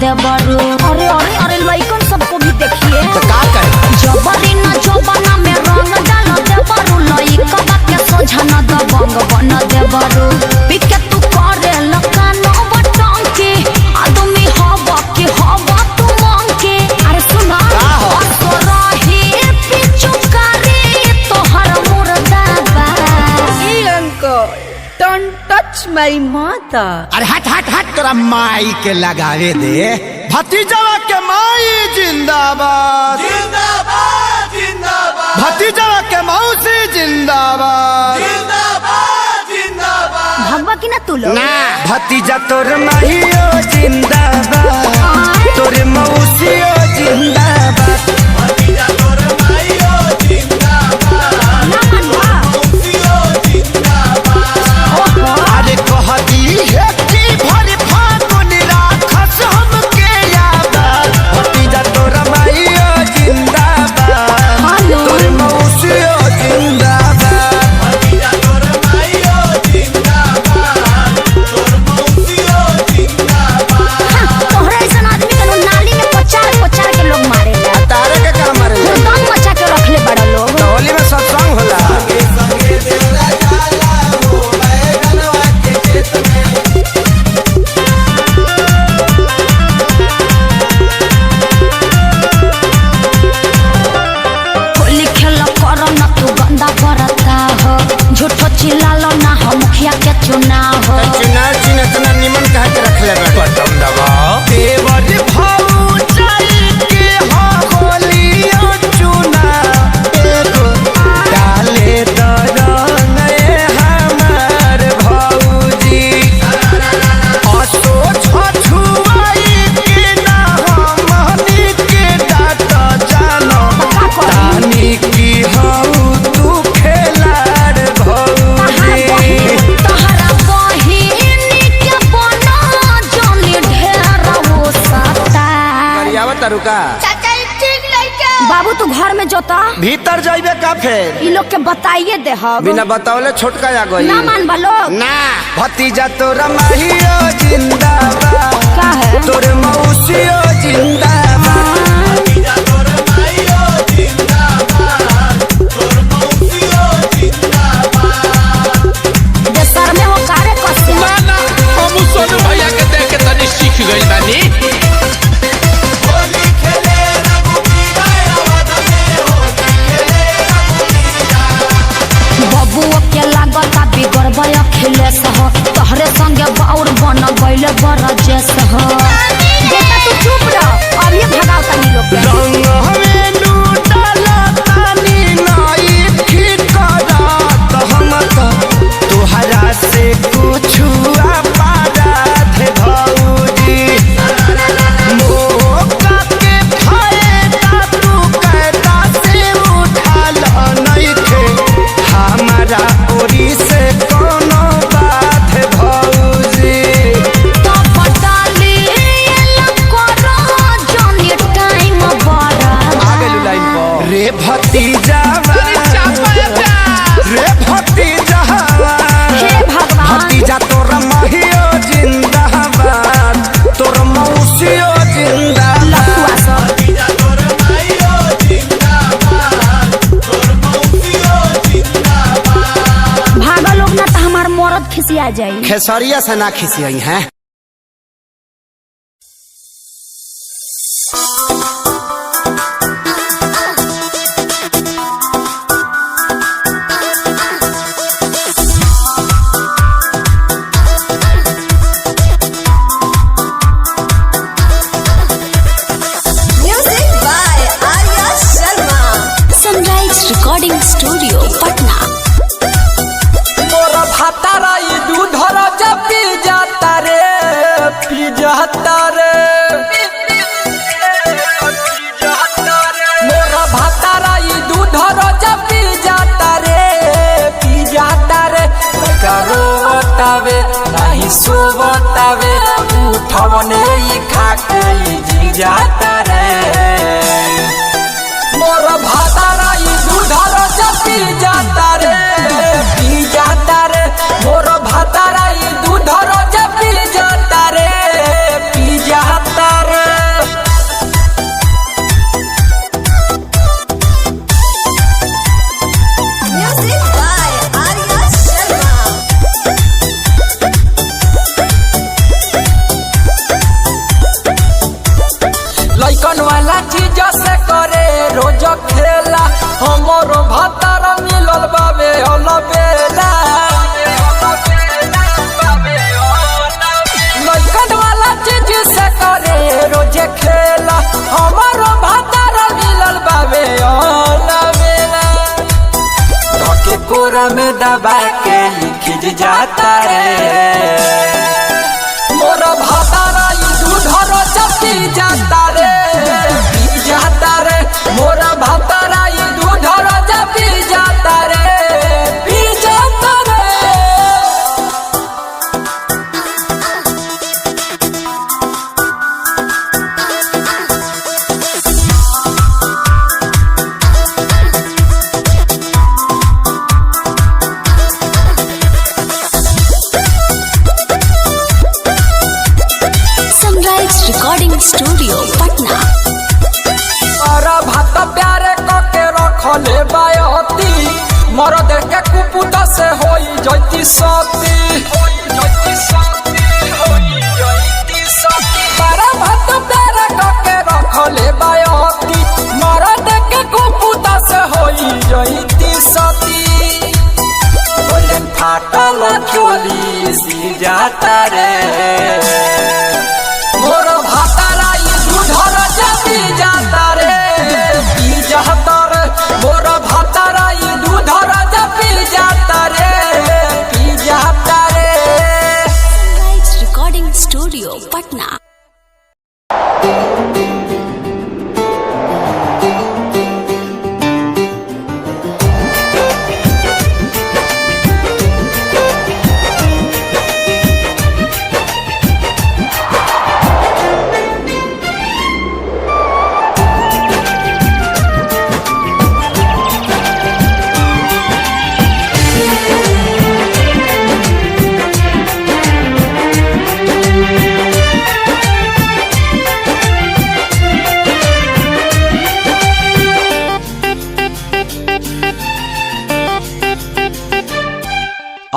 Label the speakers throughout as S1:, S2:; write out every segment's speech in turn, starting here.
S1: देवरू। अरे अरे अरे लइकन सबको भी देखिए
S2: तो का करे
S1: जबरी न जबना में रंग डाल देवरू। लइका के सोझा न दबंग बन देवरू। पिके तू करे लकान बटन के आदमी हवा के हवा तू मांग के। अरे सुना तो रही पिचुकारी तोहर मुर्दाबा।
S3: Hey uncle, don't touch my mother.
S2: अरे हट हट हट तोरा माई के लगावे दे। भतीजवा के माई जिंदाबाद
S4: जिंदाबाद जिंदाबाद
S2: भतीजवा के मौसी जिंदाबाद
S4: जिंदाबाद जिंदाबाद।
S1: भगवा की ना तू लोग
S2: ना भतीजा तोर माहियो जिंदाबाद तोर मौसियो जिंदाबाद।
S4: भतीजा तोर माईयो जिंदाबाद
S1: ना मनवा
S4: मौसियो जिंदाबाद।
S2: अरे कहती है कि भरी फागुन राखस हमके याद। भतीजा तोर माहियो जिंदाबाद तोर मौसियो जिंदाबाद।
S4: भतीजा तोर माईयो जिंदाबाद तोर मौसियो जिंदाबाद।
S1: तोहरा ऐसा आदमी के नाली में पचार पचार के लोग मारे ला।
S2: तारे के काम मारे
S1: दम मचा के रखले बड़ा लोग।
S2: तो होली में सत्संग होला।
S4: संगे देवरा जाला हो बैगनवा के खेत में।
S1: होली खेल कर न तू गंदा करता हो। झूठो चिल्लालो ना हो मुखिया के चुनाव हो।
S2: चुनाव चिन्ह इतना निमन कह के रख ले बटन दबाओ। देवर भौजाई के हो होलियो चुनाव एगो डाले दरंग हमार भौजी। असो छछुआई के ना हमनी के डाट जानो तानी की हऊ तू खेलाड़ भौजी।
S1: तोहरा बहिनी के बना जनी ढेर हो सता।
S2: तरुका
S1: बाबू तू घर में जोता
S2: भीतर जाइबे का फेर
S1: इ लोग के बताइए दे हम।
S2: बिना बतावले छोटका आ गई
S1: ना मान बा लोग
S2: ना। भतीजा तोरा माहियो जिंदाबाद
S1: का है
S2: तोर मौसियो जिंदाबाद।
S4: भतीजा तोर माईयो जिंदाबाद तोर मौसियो जिंदाबाद।
S1: देशर में हो कार्य कसे
S5: ना हम सोनू भैया के देख के तनी सीख गइल बानी।
S4: होली खेले रघुबीरा अवध में होली खेले रघुबीरा।
S1: बबुओ के लागता बिगड़बय अखिलेश हो। तोहरे संगे बाउर बन गइले बरजेश हो। बेटा तू चुप रह अब ये भगाओ तनी लोग के।
S2: रंग हमें लूटला तानी नाई ठीक करत हम तो तोहरा से कुछ पारा थे भौजी। मौका के फायदा तू कहता से उठाल नइखे हमारा ओरी से कोनो बात भौजी।
S1: तो बटाली करो जनी टाइम बड़ा।
S2: रे भतीजा रे भतीजा
S1: हे भगवान
S2: भतीजा तोर माहियो जिंदाबाद तोर मौसियो जिंदाबाद।
S1: लफुआ सब
S4: भतीजा तोर माईयो जिंदाबाद तोर मौसियो जिंदाबाद।
S1: भागा लोग ना तो हमार मरद खिसिया जाई।
S2: खेसरिया से ना खिसियई हैं।
S6: Music by Arya Sharma.
S1: Sunrise recording studio Patna.
S7: मोर भातारा ई दूधर जब पी जाता रे मोर भातारा ई दूधर जब पी जाता रे करो बतावे नहीं सो बतावे उठवने ई खाके ई जी जाता रे। मोर भातारा ई दूधर जब पी जाता रे मोर भातारा ई दूधर जब पी जाता रे कोरा में दबा के खिज जाता रे मोरा भातारा दूधर चपी जाता रे पी जाता रे मोरा भातारा दूधर चपी जाता रे पी जाता रे।
S1: Recording studio Patna.
S7: अरे भात प्यारे कके रखले बायती मर देख के कुपुत से होई जैती सती अरे भात प्यारे कके रखले बायती मर देख के कुपुत से होई जैती सती बोलन फाटल चोली सी जाता रे मोर भातारा दूधर जपी जाता रे पी जाता रे मोर भातारा दूधर जपी जाता रे पी जाता रे।
S1: Recording studio Patna.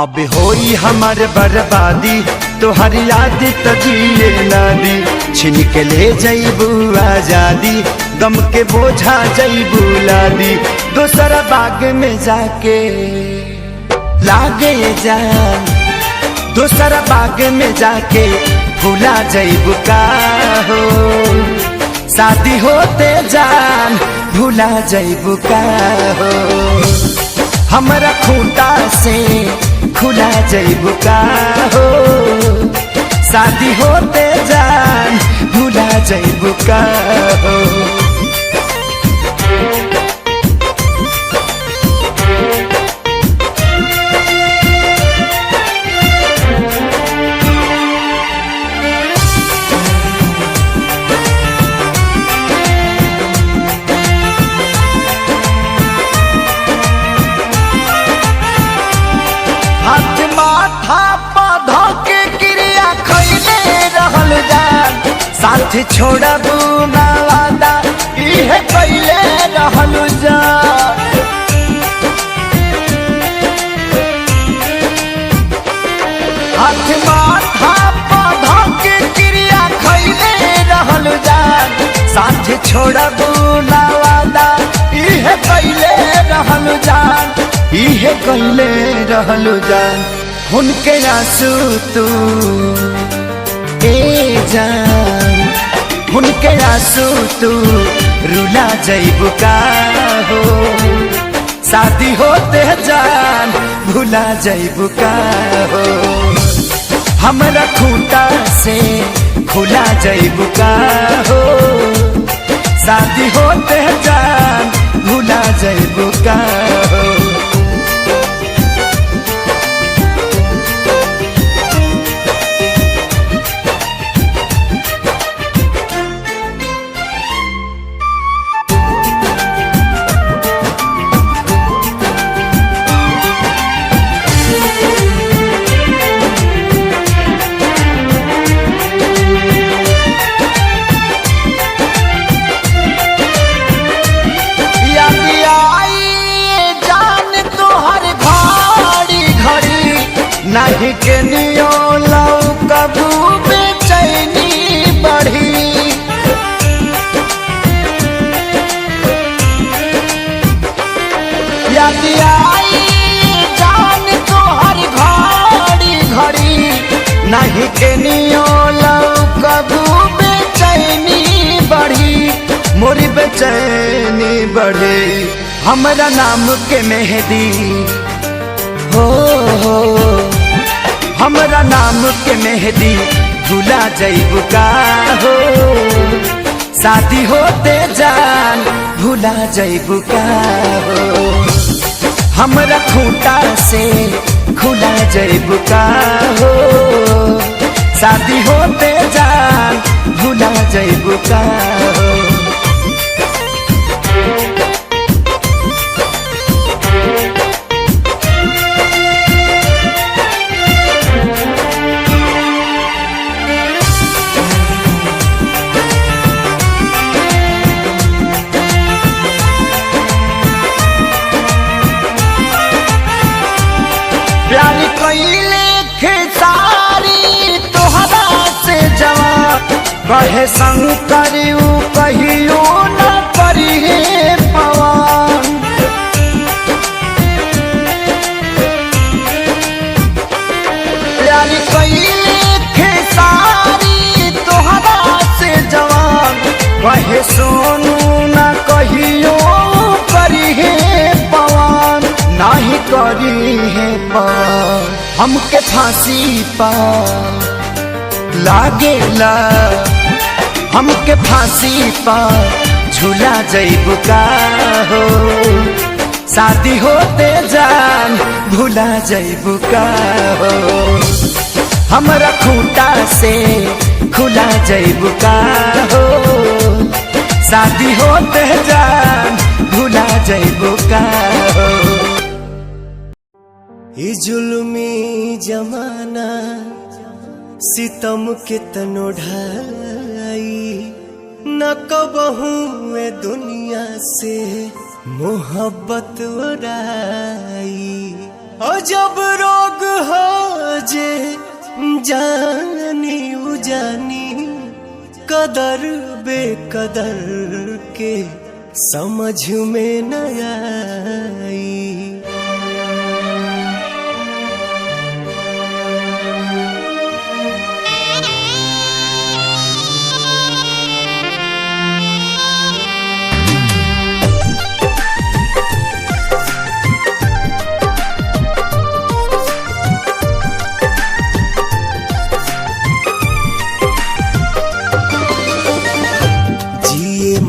S2: अब होई हमार बर्बादी तोहर याद तजिए नादी छिन के ले जईबू आजादी गम के बोझा जईबू लादी दोसरा बाग में जाके लागे जान दोसरा बाग में जाके भूला जईबू का हो शादी होते जान भूला जईबू का हो हमरा खूंटा से खुला जईबू का हो शादी होते जान भूला जईबू का हो। हाथ माथा पौधा के क्रिया खैले रहल जान साथ छोड़बू ना वादा इहे कैले रहल जान हाथ माथा पौधा के क्रिया खैले रहल जान साथ छोड़बू ना वादा इहे कैले रहल जान इहे कैले रहल जान उनके आंसू तू ए जान उनके आंसू तू रुला जईबू का हो शादी होते जान भूला जईबू का हो हमरा खूंटा से खुला जईबू का हो शादी होते जान भूला जईबू का हो। नहीं के नियो लौ कबू बेचैनी बढ़ी याद आई जान तोहर घड़ी घड़ी नहीं के नियो लौ कबू बेचैनी बढ़ी मोरी बेचैनी बढ़ी हमरा नाम के मेहदी हो हमरा नाम के मेहंदी भुला जइबू का हो शादी होते जान भुला जइबू का हो हमरा खूंटा से खुला जइबू का हो शादी होते जान भुला जइबू का हो प्यार कइले खेसारी तोहरा से जवान कहे संग करियो कहियो न करिहे पवन प्यार कइले खेसारी तोहरा से जवान कहे सोनू न कहियो करिहे पवन नाही करी है पार हमके फांसी पा लागेला हमके फांसी पा झूला जइबू का हो शादी होते जान भूला जइबू का हो हमरा खूंटा से खुला जइबू का हो शादी होते जान भूला जइबू का हो
S8: ई जुल्मी जमाना सितम के तनो ढाई न कबहू ए दुनिया से मोहब्बत उड़ाई और जब रोग हो जे जानी उजानी कदर बेकदर के समझ में न आई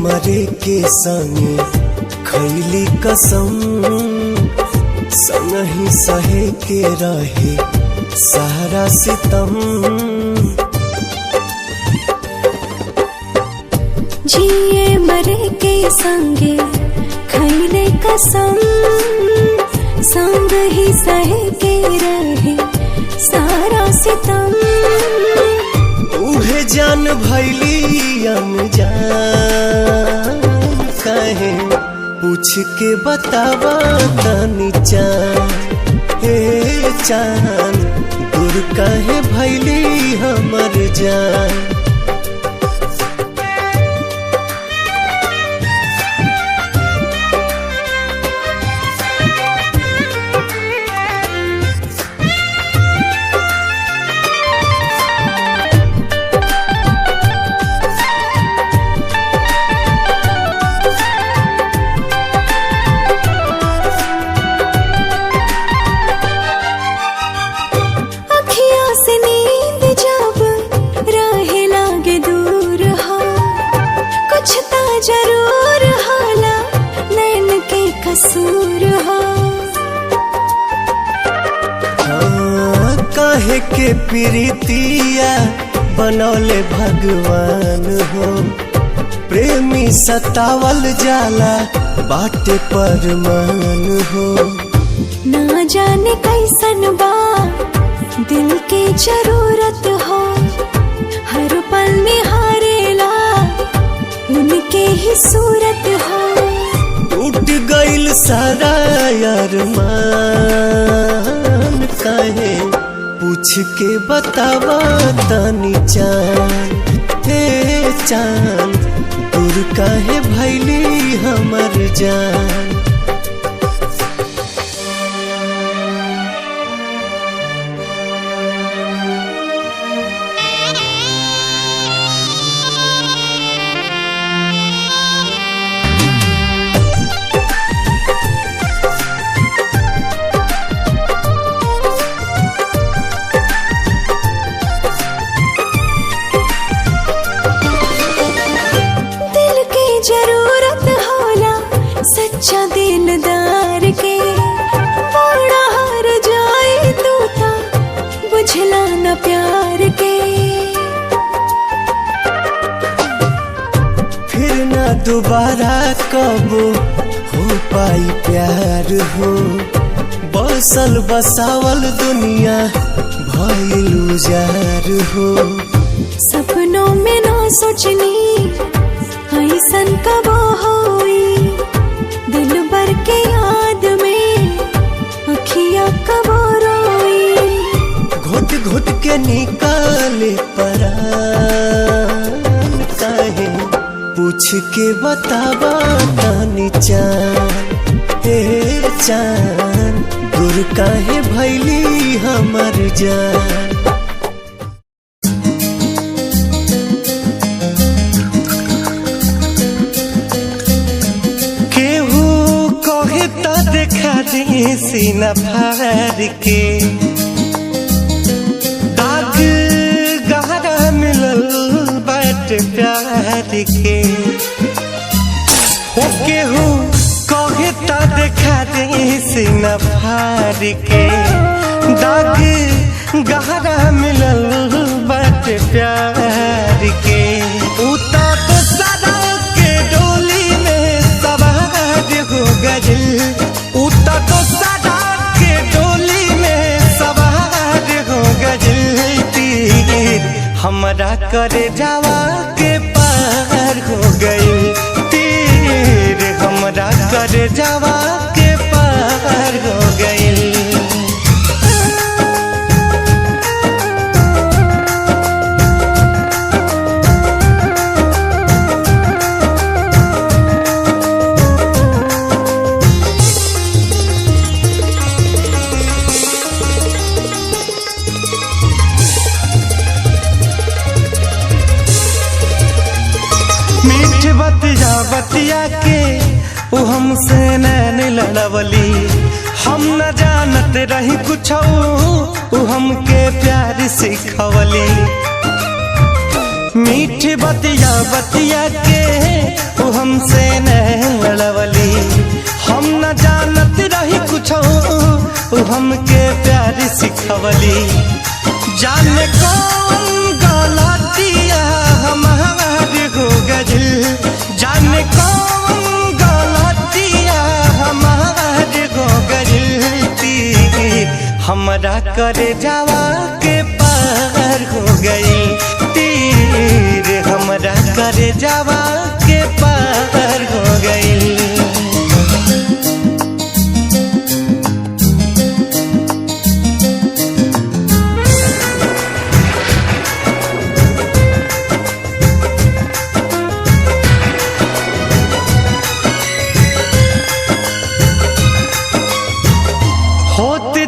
S8: मरे के संगे खैली कसम संग ही सहे के रहे सारा सितम
S9: जिए मरे के संगे खैले कसम संग ही सहे के रहे सारा सितम
S8: उहे जान भैली अनजान कहे पूछ के बतावा तनी चान हे चान दूर कहे भैली हमर जान काहे के प्रीतिया बनौले भगवान हो प्रेमी सतावल जाला बाटे परमान हो
S9: ना जाने कैसन बा दिल के जरूरत हो हर पल निहारेला उनके ही सूरत हो
S8: टूट गइल सारा अरमान काहे पूछ के बतावा तनी चान हे चान दूर काहे भैली हमर जान
S9: सोचा दिलदार के बड़ा हार जाए तू ता बुझला न प्यार के।
S8: फिर ना दोबारा कब हो पाई प्यार हो, बसल बसावल दुनिया भइल उजार हो।
S9: सपनों में ना सोचनी ऐसन कब होई, दिल भर के याद में अखियां कब रोई।
S8: घुट घुट के निकाले परान काहे, पूछ के बतावा तानी चान हे चान, दूर काहे भैली हमर जान। सीना फाड़ के दाग गहरा मिलल बाट प्यार के, हो केहू कहे ता देखा दे सीना फाड़ के दाग गहरा मिलल बाट प्यार के। उता तो सदा के डोली में सवार हो गइल, उता तो सदा के डोली में सवार हो गइल। तीर हमरा करे जावा के पार हो गइल, तीर हमरा करे जावा के पार हो गइल। बतिया के वो हमसे नैन लड़वली, हम न जानत रही कुछ वो हमके प्यार सिखवली। मीठी बतिया बतिया के वो हमसे नैन लड़वली, हम न जानत रही कुछ वो हमके प्यार सिखवली। जाने कौन गलतिया हमार हो गइल, जाने कौन गलतिया हमार हो गइल। तीर हमरा करे जावा के पार हो गइल, तीर हमरा करे जावा के पार हो गइल।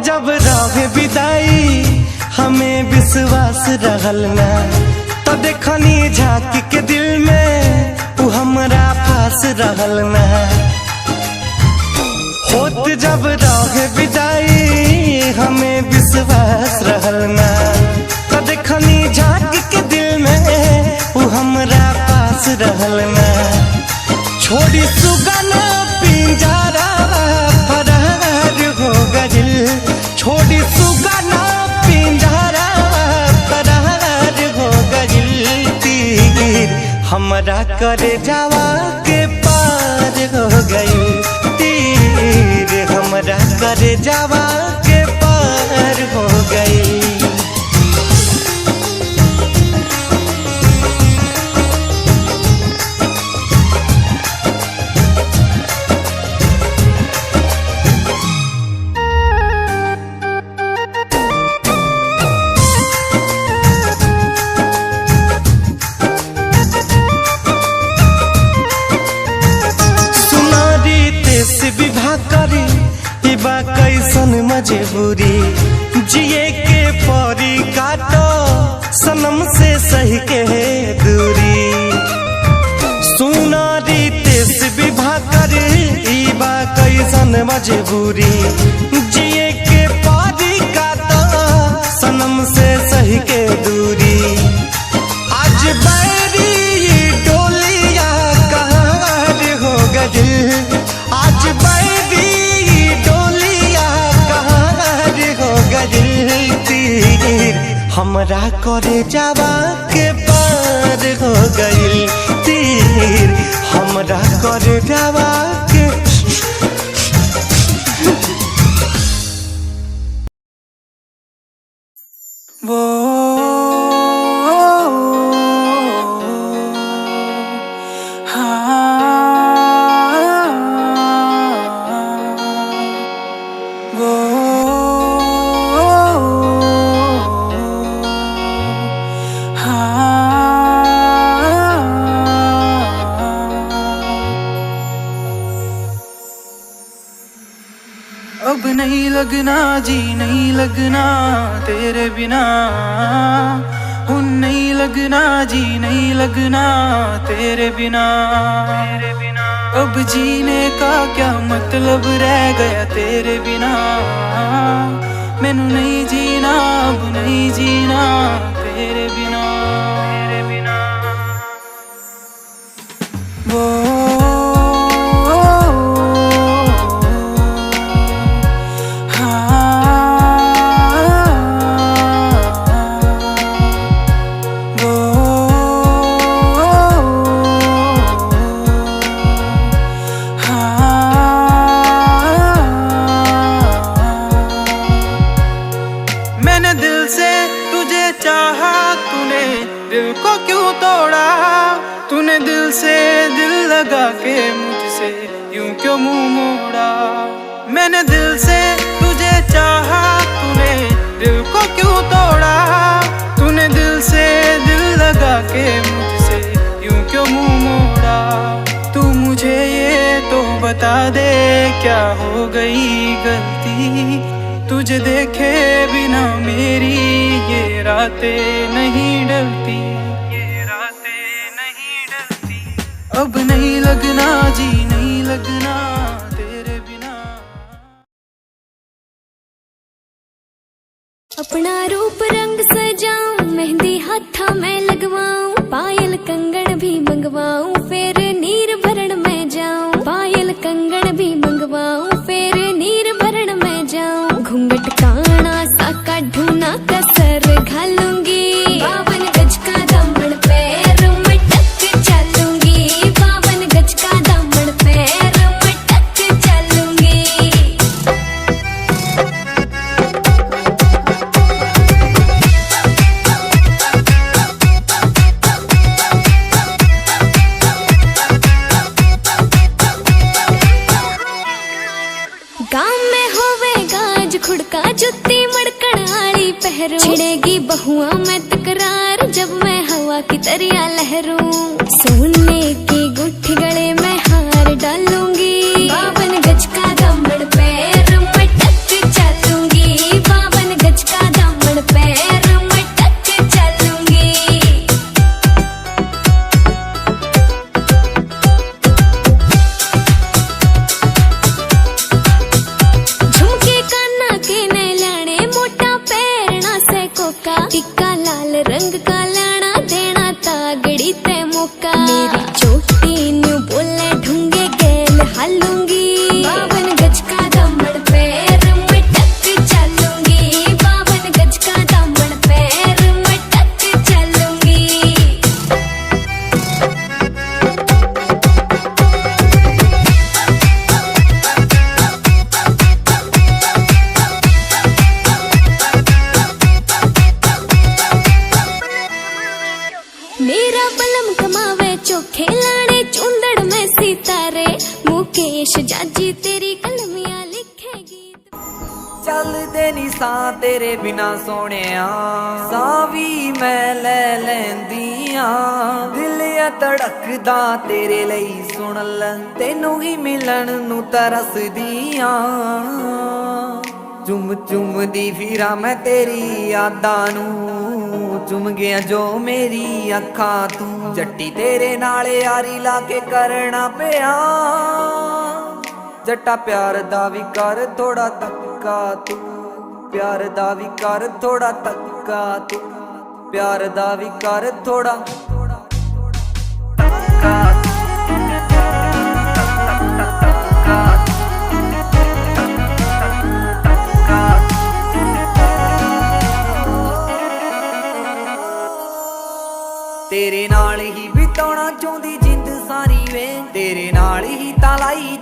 S8: जब राहे विदाई हमें विश्वास रहल ना, तो देखनी झांकी के दिल में तू हमरा पास रहल ना। होत जब राहे विदाई हमें विश्वास रहल ना, तो देखनी झांकी के दिल में तू हमरा पास रहल ना। छोड़ी सुगना पिंजरा फरार हो गइल, छोड़ी सुगना पिंजरा फरार हो गइल। तीर हमरा करे जावा के पार हो गइल, तीर हमरा करे जावा के पार हो गइल। कैसन मजबूरी जिए के परी काटो सनम से सही के दूरी। सुनारी तेस विवाह करे बा कैसन मजबूरी जिए के परी काटो सनम से सही के दूरी। आज बैरी डोलिया कहाँ हो गई, आज हमरा करे जावा के पार हो गइल तीर हमरा करे जावा के वो
S10: अब नहीं लगना जी नहीं लगना तेरे बिना नहीं लगना जी नहीं लगना तेरे बिना अब जीने का क्या मतलब रह गया तेरे बिना मैनू नहीं जीना अब नहीं जीना तेरे बिना वो के मुझसे यूं क्यों मुंह मोड़ा मैंने दिल से तुझे चाहा तूने दिल को क्यों तोड़ा तूने दिल से दिल लगा के मुझसे यूं क्यों मुंह मोड़ा तू मुझे ये तो बता दे क्या हो गई गलती तुझे देखे बिना मेरी ये रातें नहीं डलती अब नहीं लगना जी नहीं लगना तेरे बिना
S9: अपना रूप रंग सजाऊं मेहंदी हाथा में लगवाऊं पायल कंगन भी मंगवाऊं फिर नीर भरण में जाऊं पायल कंगन भी मंगवाऊं फिर नीर भरण में जाऊं घूंघट काना सा काढूं ना कसर घालूंगी 52 गज का दामन पैर मटक चलूंगी 52 गज का दामन पैर मटक चलूंगी गाँव में होवेगा आज खुड़का जुत्ती मड़कन आली पहरू छिड़ेगी बहुआ में तकरार जब मैं हवा की तरिया लहरूं सोने की गुट्ठी गले में हार डालूंगी 52 गज का दामन पैर मटक चलूंगी 52 गज का दामन पैर मटक चलूंगी टिक्का लाल रंग का लाना देना तागड़ी ते मौका मेरी चोटी न्यू बोले ढूंगे गेल हालूंगी 52 गज का दामन पैर मटक चलूंगी 52 गज का दामन पैर मटक चलूंगी मेरा बलम कमावे चोखे लाने चुंदड़ में सितारे मुकेश जाजी तेरी कलमियां लिखेगी
S11: चल दे निशां तेरे बिना सोनिया सावी मैं ले लैंदियां दिल या धड़कदा तेरे लई सुन ले तेनू ही मिलन नू तरसदियां चुम चुम दी फिरा मैं तेरी यादां नू चुम गया जो मेरी अखा तू जट्टी तेरे नाले यारी लाके करना पिया जट्टा प्यार दा भी कर थोड़ा तक्का तू प्यार दा भी कर थोड़ा तक्का तू प्यार दा भी कर थोड़ा तक्का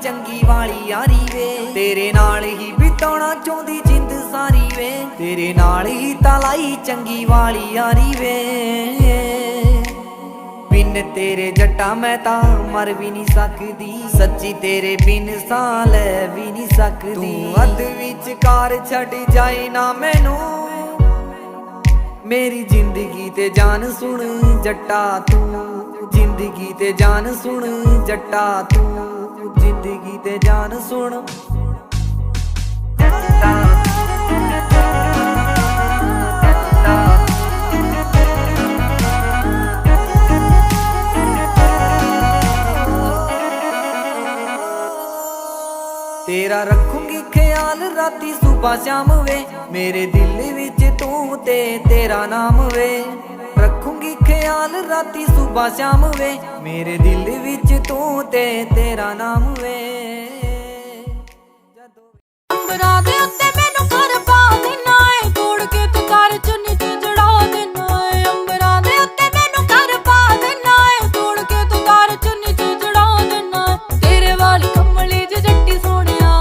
S11: ਚੰਗੀ ਵਾਲੀ ਯਾਰੀ ਵੇ ਤੇਰੇ ਨਾਲ ਹੀ ਬਿਤਾਉਣਾ ਚਾਹੁੰਦੀ ਜਿੰਦ ਸਾਰੀ ਵੇ ਤੇਰੇ ਨਾਲ ਹੀ ਤਾਂ ਲਾਈ ਚੰਗੀ ਵਾਲੀ ਯਾਰੀ ਵੇ ਬਿਨ ਤੇਰੇ ਜੱਟਾ ਮੈਂ ਤਾਂ ਮਰ ਵੀ ਨਹੀਂ ਸਕਦੀ ਸੱਚੀ ਤੇਰੇ ਬਿਨ ਸਾਹ ਲੈ ਵੀ ਨਹੀਂ ਸਕਦੀ ਤੂੰ ਅੱਧ ਵਿਚਕਾਰ ਛੱਡ ਜਾਏ ਨਾ ਮੈਨੂੰ ਮੇਰੀ ਜ਼ਿੰਦਗੀ ਤੇ ਜਾਨ ਸੁਣ ਜੱਟਾ ਤੂੰ ਜ਼ਿੰਦਗੀ ਤੇ ਜਾਨ ਸੁਣ ਜੱਟਾ ਤੂੰ ਜ਼ਿੰਦਗੀ ਤੇ ਜਾਨ ਸੁਣ तेरा रखूंगी ख्याल राती सुबह शाम वे मेरे दिल विच तू ते तेरा नाम वे रखूंगी ख्याल राती सुबह शाम वे मेरे दिल विच तू ते तेरा नाम वे
S1: अंबरा दे उत्ते मैनू घर पा देना है तोड़ के तू कर चुन्नी च जड़ा देना है अंबरा दे उत्ते मैनू घर पा देना है तोड़ के तू कर चुन्नी च जड़ा देना है तेरे वाली कमली ज जट्टी सोनिया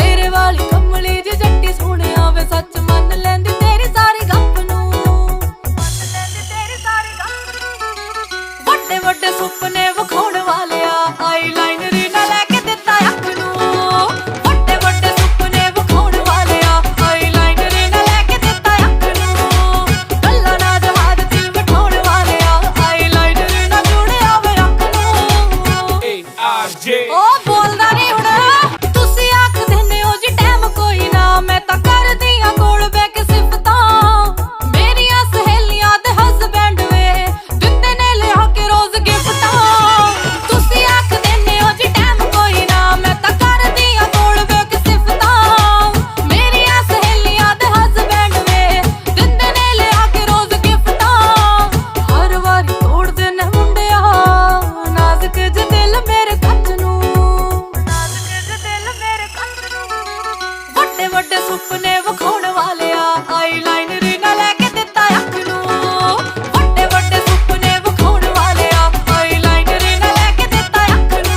S1: तेरे वाली कमली ज जट्टी सोनिया वे सच मन लैंदी तेरी सारी गप नू मन लैंदी तेरी सारी गप वड्डे वड्डे सुपने विखाउण वालिया आईलाइनर ना लेके दित्ता अख नू वड्डे वड्डे सुपने विखाउण वालिया आईलाइनर ना लेके दित्ता अख नू गल्लां ना जहाज च बिठाउण वालिया आईलाइनर ना जुड़िया वे अख नू ओ बोलदा नहीं हुण तुसी आख दिंदे हो जी टाइम कोई ना मैं तां करदी आ कोल बह के सिफतां मेरियां सहेलियां ते हसबैंड वे दिंदे ने लिया के रोज गिफ्टां तुसी आख दिंदे हो जी टाइम कोई ना मैं तां करदी आ कोल बह के सिफतां मेरियां सहेलियां ते हसबैंड वे दिंदे ने लिया के रोज गिफ्टां हर वारी तोड़दे ने मुंडिया नाजुक ज दिल मेरे कच नू नाजुक ज दिल मेरे कच नू वड्डे वड्डे सुपने विखाउण वालिया आईलाइनर ना लेके दित्ता अख नू वड्डे वड्डे सुपने विखाउण वालिया आईलाइनर ना लेके दित्ता अख नू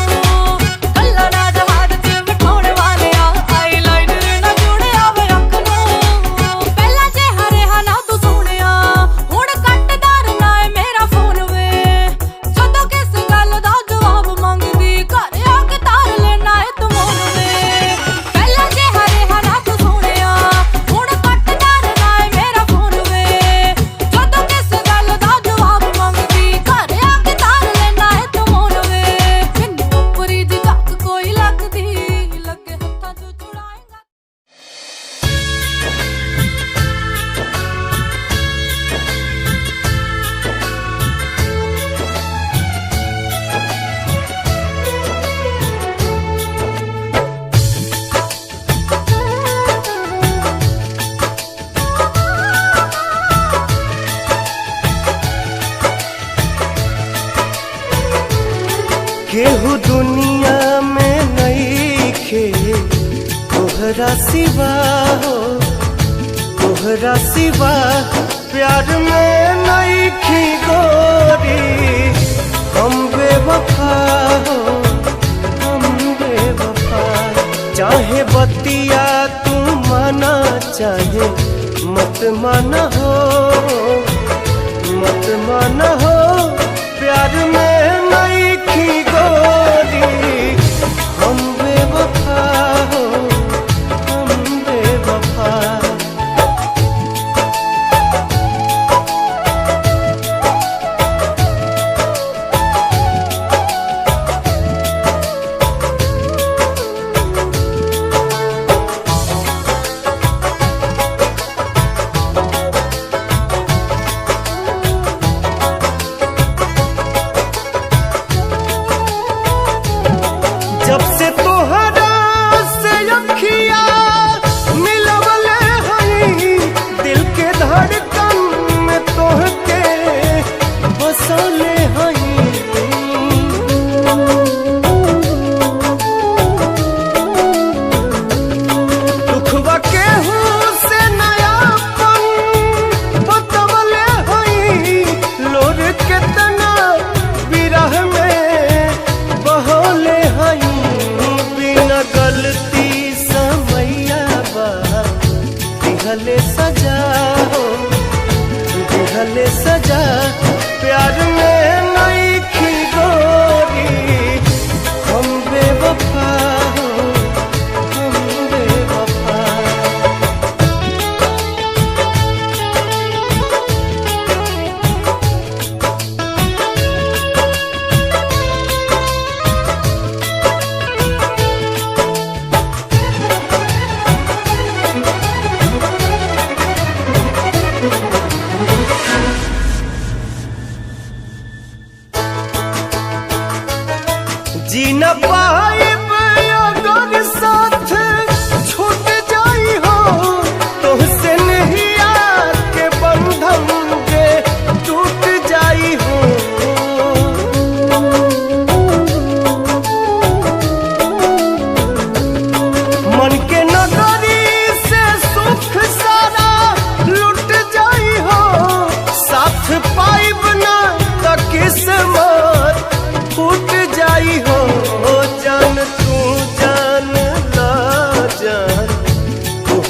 S1: गल्लां ना जहाज च बिठाउण वालिया आईलाइनर ना जुड़िया वे अख नू पहला जे हरे ना तू सोहणिया हुण कट्टदार ना है मेरा फोन वे जदों किस गल दा जवाब मंगदी घर आ के तार लेना है तू मोन वे पहला जे हरे ना तू सोहणिया हुण कट्टदार ना है मेरा फोन वे जदों किस गल दा जवाब मंगदी घर आ के तार लेना है तू मोन वे मैनू उपरी दी गक कोई लगदी लगे हत्थां चों छुड़ाएगा
S8: केहू दुनिया में नईखे तोहरा सिवा हो तोहरा सिवा प्यार में नईखी गोरी हम बेवफा हो हम बेवफा चाहे बतिया तू माना चाहे मत माना हो मत माना हो प्यार में नईखी गोरी हम बेवफा हो हम बेवफा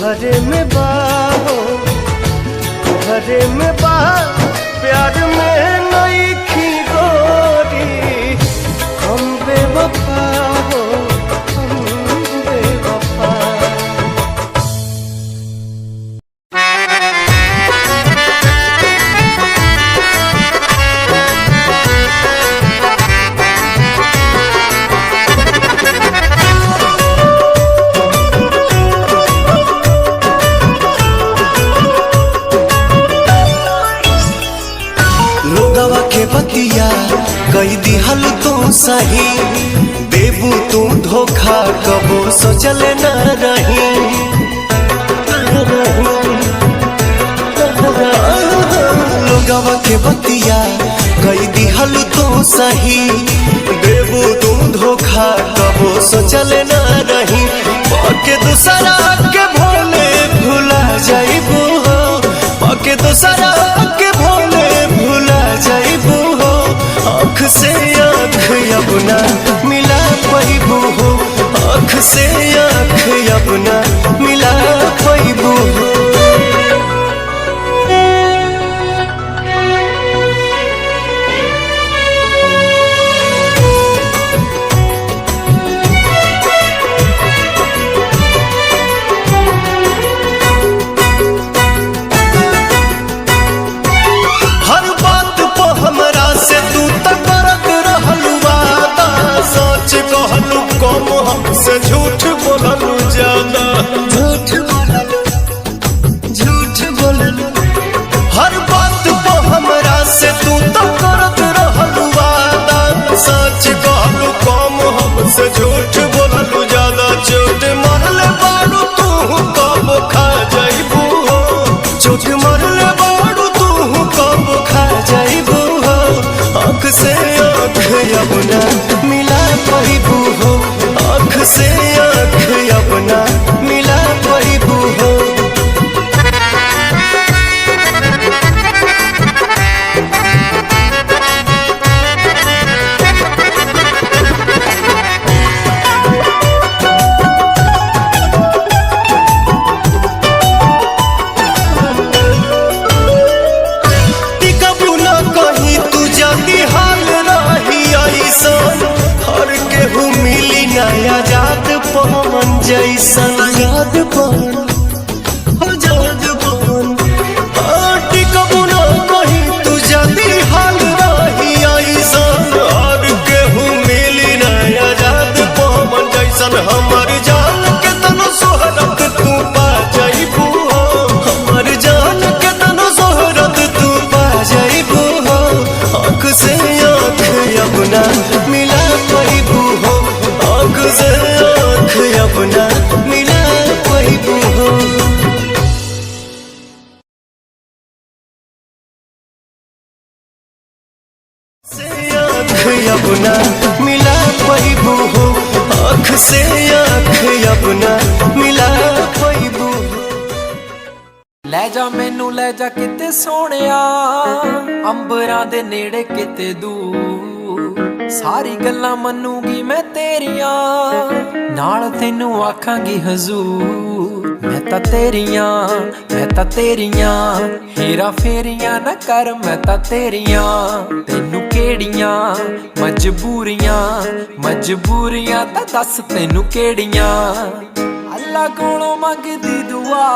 S8: तोहरे में बाहो, तोहरे में बा प्यार में नई खी गोरी। हम बेवफा हो, हम बेवफा।
S12: लोगवा के बतिया कई दिहल तू सही, देबू तू धोखा कबो सोचल न रही। लोगवा के बतिया कई दिहल तू सही, देबू तू धोखा कबो सोचल न रही। पके दूसरा के भोले भुला जाइबू हो, पके दूसरा के भोले भुला जाइबू हो। आँख से आँख अपना मिला पाइबू हो, आँख से आँख अपना मिला पाइबू हो। हर बात पे हमरा से तू तक करत रहलू वादा, सच कहलू कम हमसे झूठ बोललू ज्यादा। झूठ बोललू, झूठ बोललू। हर बात पे हमरा से तू तक करत रहलू वादा, सच कहलू कम हमसे झूठ बोललू ज्यादा। चोट मरले बारू तू कब खा जाइबू हो, चोट मरले बारू तू कब खा जाइबू हो। आँख से आँख अपना मिला पाइबू हो, आँख से आँख अपना मिला पाइबू हो। टिकबू न कहीं तू जल्दी हाल रही ऐसन, हर केहू मिली नया याद पवन जैसन। याद पवन हो, याद पवन। टिकबू न कहीं तू जल्दी हाल रही ऐसन, हर केहू मिली नया याद पवन जैसन। हमर जान के तनो सोहरत तू पा जाइबू हो, हमर जान के तनो सोहरत तू पा जाइबू हो। आँख से आँख अपना मिला पाइबू हो, आँख से आँख अपना मिला पाइबू हो। से आँख अपना मिला पाइबू हो, आँख से आँख अपना मिला पाइबू हो।
S7: ਲੈ ਜਾ ਮੈਨੂੰ ਲੈ ਜਾ ਕਿਤੇ ਸੋਹਣਿਆ, ਅੰਬਰਾਂ ਦੇ ਨੇੜੇ ਕਿਤੇ ਦੂਰ। ਸਾਰੀ ਗੱਲਾਂ ਮੰਨੂਗੀ ਮੈਂ ਤੇਰੀਆਂ, ਨਾਲ ਤੈਨੂੰ ਆਖਾਂਗੀ ਹਜ਼ੂਰ। ਮੈਂ ਤਾਂ ਤੇਰੀਆਂ, ਮੈਂ ਤਾਂ ਤੇਰੀਆਂ, ਹੇਰਾ ਫੇਰੀਆਂ ਨਾ ਕਰ ਮੈਂ ਤਾਂ ਤੇਰੀਆਂ। ਤੈਨੂੰ ਕਿਹੜੀਆਂ ਮਜਬੂਰੀਆਂ, ਮਜਬੂਰੀਆਂ ਤਾਂ ਦੱਸ ਤੈਨੂੰ ਕਿਹੜੀਆਂ। ਅੱਲਾ ਕੋਲੋਂ ਮੰਗਦੀ ਦੁਆ,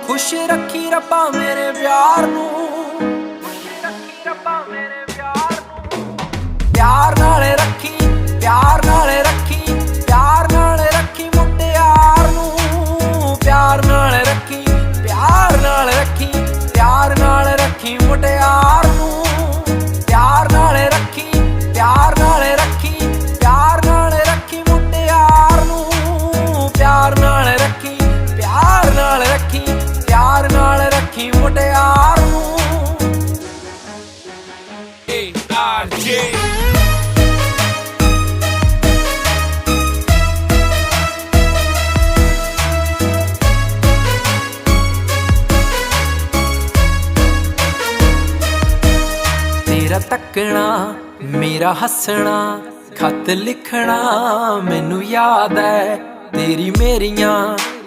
S7: खुश रखी रब्बा मेरे प्यार नू, खुश रखी रब्बा मेरे प्यार नू। प्यार नाल रखी, प्यार नाल रखी, प्यार नाल रखी मुटियार नू। प्यार नाल रखी, प्यार नाल रखी, प्यार नाल रखी मुटियार नू। प्यार नाल रखी, प्यार नाल रखी, प्यार नाल रखी मुटियार नू। प्यार नाल रखी, प्यार नाल रखी, प्यार नाल रखी मुटियार नू। तेरा तकना मेरा हसना, खत लिखना मैनू याद है। तेरी मेरियां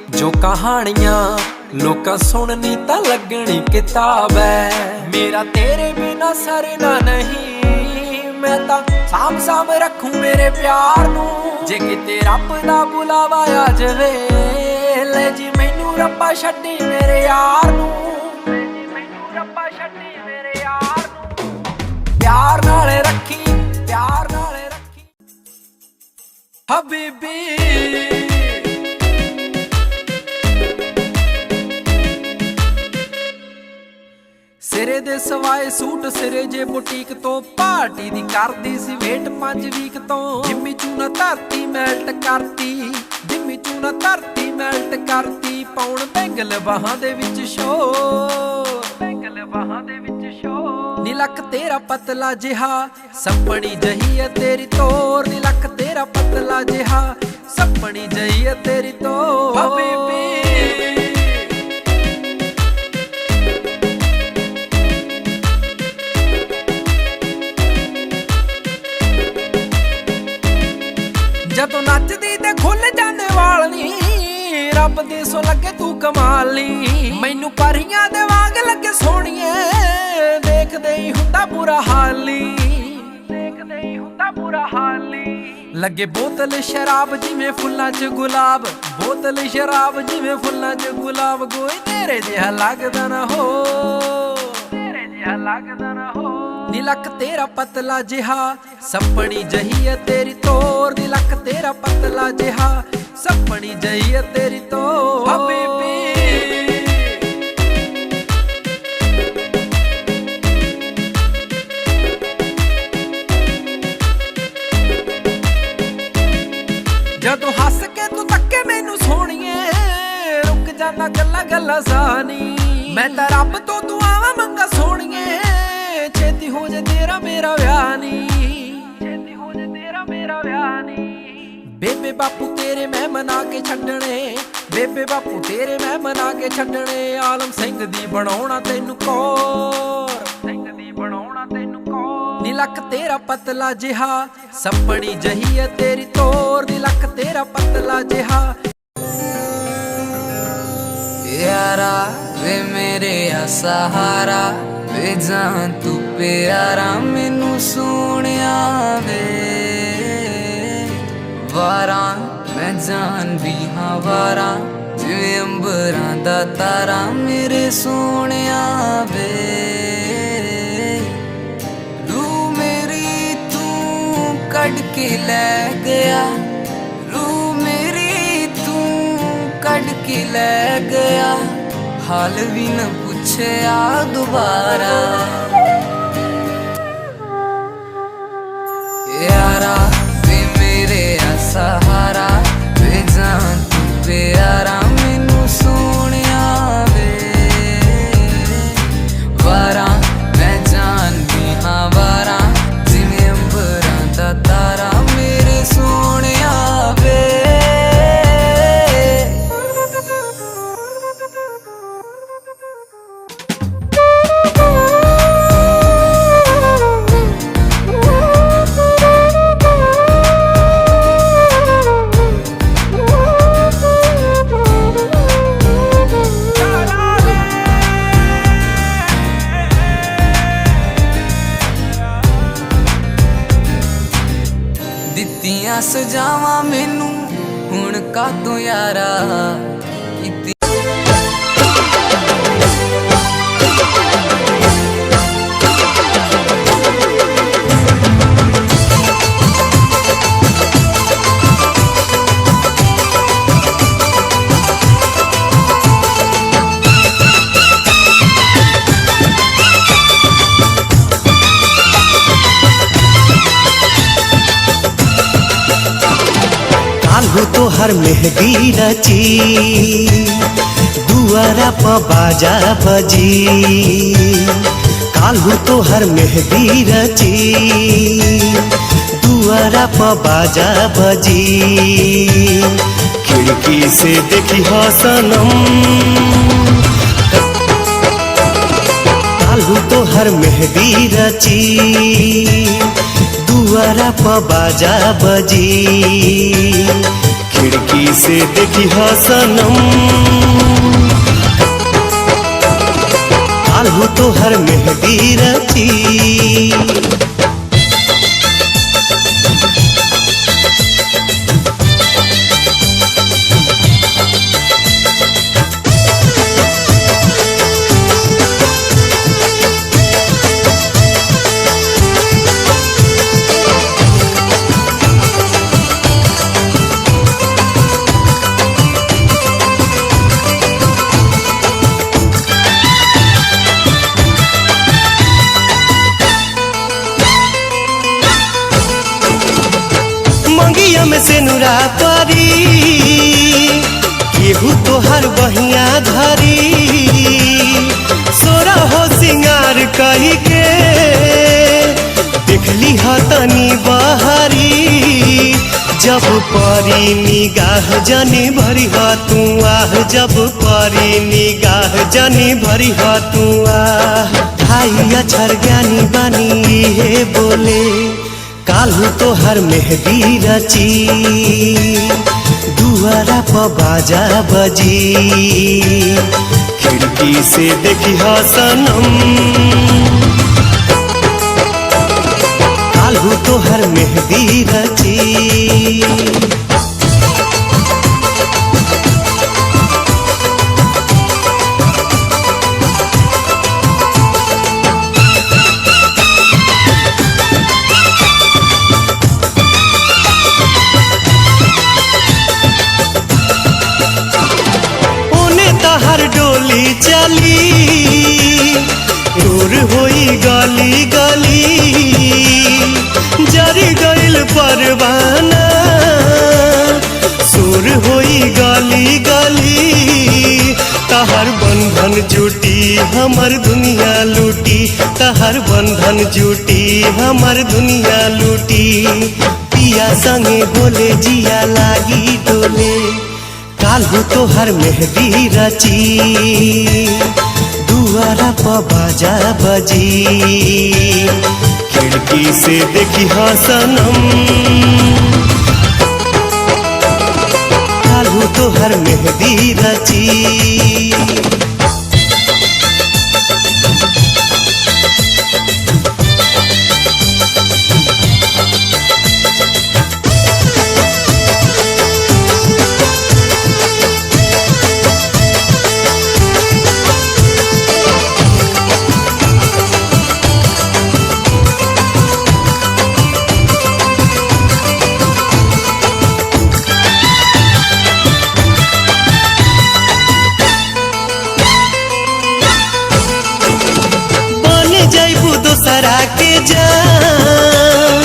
S7: जो कहानियां लोकां सुननी तां लगनी किताब है। मेरा तेरे बिना सरना नहीं, मैं तां साम साम रखूं मेरे प्यार नूं। जे किते रब दा बुलावा आ जावे, ले जी मैनू रब्बा छड्डी मेरे यार नूं। रब्बा छड्डी मेरे यार नूं। प्यार नाल रखी, प्यार नाल रखी हबीबी। सिरे दे सवाए सूट सिरे जे बुटीक तो पार्टी दी करदी सी वेट 5 वीक तो। जिम्मी चूना धरती मैल्ट करती, जिम्मी चूना धरती मैल्ट करती। पौण बैंगल बाहां दे विच शो, बैंगल बाहां दे विच शो। नी लक तेरा पतला जिहा सपनी जही है तेरी तोर। नी लक तेरा पतला जिहा सपनी जही है तेरी तोर। हबीबी ਜਦੋਂ ਨੱਚਦੀ ਤੇ ਖੁੱਲ ਜਾਂਦੇ ਵਾਲ ਨੀ, ਰੱਬ ਦੇ ਸੋ ਲੱਗੇ ਤੂੰ ਕਮਾਲ ਨੀ। ਮੈਨੂੰ ਪਰੀਆਂ ਦੇ ਵਾਂਗ ਲੱਗੇ ਸੋਹਣੀਏ, ਦੇਖਦੇ ਹੀ ਹੁੰਦਾ ਬੁਰਾ ਹਾਲ ਨੀ, ਦੇਖਦੇ ਹੀ ਹੁੰਦਾ ਬੁਰਾ ਹਾਲ ਨੀ। ਲੱਗੇ ਬੋਤਲ ਸ਼ਰਾਬ ਜਿਵੇਂ ਫੁੱਲਾਂ 'ਚ ਗੁਲਾਬ, ਬੋਤਲ ਸ਼ਰਾਬ ਜਿਵੇਂ ਫੁੱਲਾਂ 'ਚ ਗੁਲਾਬ। ਕੋਈ ਤੇਰੇ ਜਿਹਾ ਲੱਗਦਾ ਨਾ ਹੋ, ਤੇਰੇ ਜਿਹਾ ਲੱਗਦਾ ਨਾ ਹੋ। ਨੀ ਲੱਕ तेरा पतला जिहा सपनी जही है तेरी तोर। नी लक तेरा पतला जिहा सपनी जही है तेरी तोर। हबीबी जदों हस के तू तक्के मैनू सोहणीए, रुक जाना गल्ला गल्ला सानी। मैं तां रब तो दुआवां मंगा सोहणीए, छेती हो जा तेरा मेरा व्याह नी, छेती हो जा तेरा मेरा व्याह नी। बेबे बापू तेरे मैं मना के छड्डणे, बेबे बापू तेरे मैं मना के छड्डणे। आलम सिंह दी बनाउणा तैनू कौर, सिंह दी बनाउणा तैनू कौर। नी लक तेरा पतला जिहा सपनी जही है तेरी तोर। नी लक तेरा पतला जिहा।
S11: यारा वे मेरे सहारा, वे जान तू प्यारा मैनू सोहणिया वे। वारा मैं जान भी हाँ वारा, जिवें अंबरां दा तारा मेरे सोहणिया वे। रूह मेरी तू कढ के लै गया, रूह मेरी तू कढ के लै गया। हाल भी न पूछया दोबारा। यारा वे मेरे सहारा, वे जान तू प्यारा मैनू सोहणिया वे। वारा मैं जान भी हाँ वारा, जिवें अंबरां दा तारा मेरे सोहणिया वे। दित्तियां सजावां मैनू हुण कातों यारा।
S12: काल्हू तो हर मेहदी रची, दुआरा प बाजा बजी। काल्हू तो हर मेहदी रची, दुआरा प बाजा बजी। खिड़की से देखी हो सनम, काल्हू तो हर मेहदी रची, दुआरा प बाजा बजी। खिड़की से देखी सनम काल्हू तोहर मेहंदी रची। मंगिया में से नुरा परी केहू तोहर बहिया धरी सोरा हो सिंगार कही के देखली तनी बहरी जब परी निगाह जनी भरी तू आह जब परी निगाह जनी भरी तू आह भाई अक्षर ज्ञानी बनी हे बोले काल्हू तोहर मेहंदी रची दुआरा पर बाजा बजी खिड़की से देखी सनम काल्हू तोहर मेहंदी रची। हर डोली चली दूर होई गली गली जरी गइल परवाना सुर होई गली गली तहर बंधन जुटी हमर दुनिया लूटी तहर बंधन जुटी हमर दुनिया लूटी पिया संगे बोले जिया लागी डोले काल्हू तोहर मेहंदी रची दुआरा पर बाजा बजी खिड़की से देखी सनम काल्हू तोहर मेहंदी रची। दोसरा के जान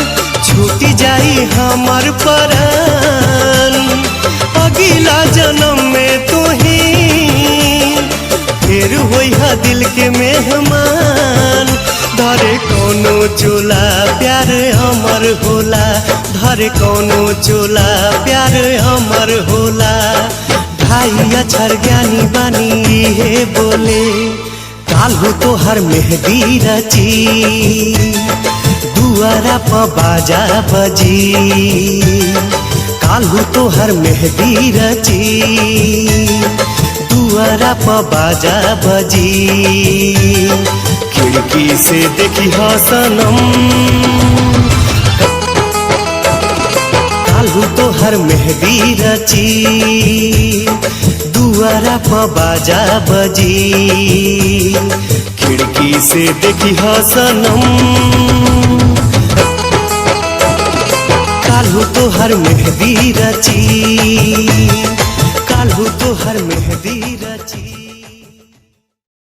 S12: छूटी जाई हमर परान अगला जन्म में तू ही फिर होई दिल के मेहमान धरे कोनो चोला प्यार हमर होला धरे कोनो चोला प्यार हमर होला भाई अक्षर ज्ञानी बानी हे बोले काल्हू तोहर मेहंदी रची दुआरा पर बाजा बजी काल्हू तोहर मेहंदी रची दुआरा पर बाजा बजी खिड़की से देखी सनम काल्हू तोहर मेहंदी रची दुआरा पर बाजा बजी खिड़की से देखी सनम काल्हू तोहर मेहंदी रची काल्हू तोहर मेहंदी रची।